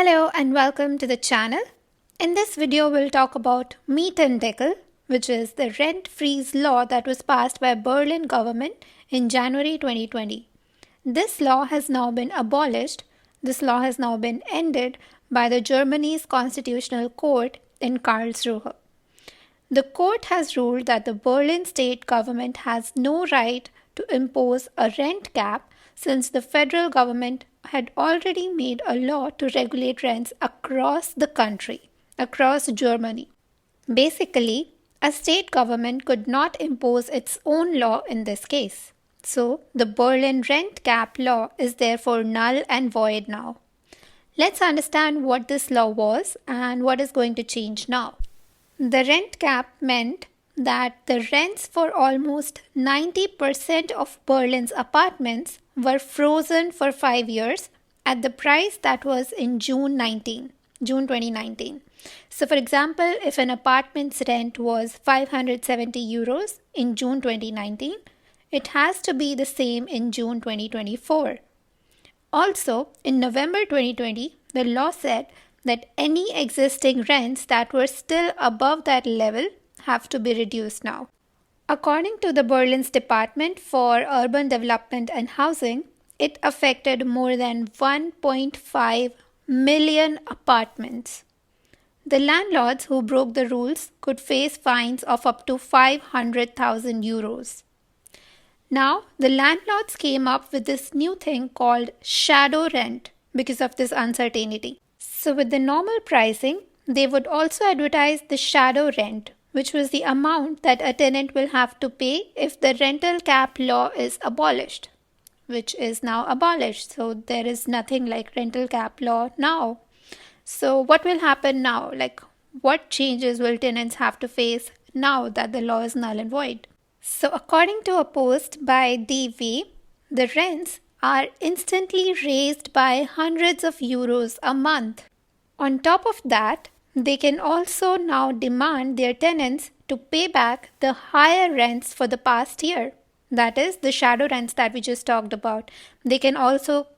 Hello and welcome to the channel. In this video, we'll talk about Meitendeckel, which is the rent freeze law that was passed by Berlin government in January 2020. This law has now been abolished. This law has now been ended by the Germany's Constitutional Court in Karlsruhe. The court has ruled that the Berlin state government has no right to impose a rent cap since the federal government had already made a law to regulate rents across the country, across Germany. Basically, a state government could not impose its own law in this case. So, the Berlin rent cap law is therefore null and void now. Let's understand what this law was and what is going to change now. The rent cap meant that the rents for almost 90% of Berlin's apartments were frozen for 5 years at the price that was in June 2019. So for example, if an apartment's rent was 570 euros in June 2019, it has to be the same in June 2024. Also, in November 2020, the law said that any existing rents that were still above that level have to be reduced now. According to the Berlin's Department for Urban Development and Housing, it affected more than 1.5 million apartments. The landlords who broke the rules could face fines of up to 500,000 euros. Now, the landlords came up with this new thing called shadow rent because of this uncertainty. So with the normal pricing, they would also advertise the shadow rent, which was the amount that a tenant will have to pay if the rental cap law is abolished, which is now abolished. So there is nothing like rental cap law now. So what will happen now? What changes will tenants have to face now that the law is null and void? So according to a post by DV, the rents are instantly raised by hundreds of euros a month. On top of that, they can also now demand their tenants to pay back the higher rents for the past year. That is, the shadow rents that we just talked about. They can also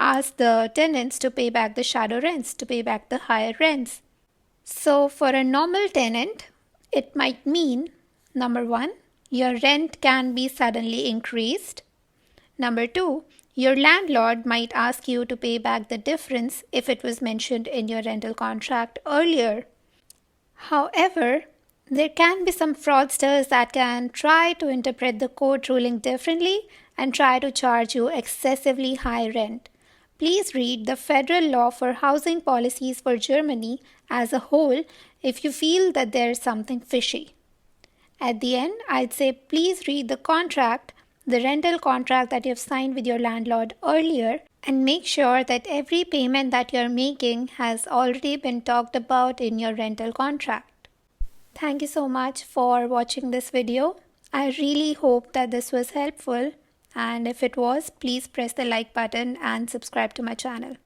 ask the tenants to pay back the shadow rents, to pay back the higher rents. So for a normal tenant, it might mean, number one, your rent can be suddenly increased. Number two, your landlord might ask you to pay back the difference if it was mentioned in your rental contract earlier. However, there can be some fraudsters that can try to interpret the court ruling differently and try to charge you excessively high rent. Please read the Federal Law for Housing Policies for Germany as a whole if you feel that there is something fishy. At the end, I'd say please read the contract, the rental contract that you've signed with your landlord earlier, and make sure that every payment that you're making has already been talked about in your rental contract. Thank you so much for watching this video. I really hope that this was helpful, and if it was, please press the like button and subscribe to my channel.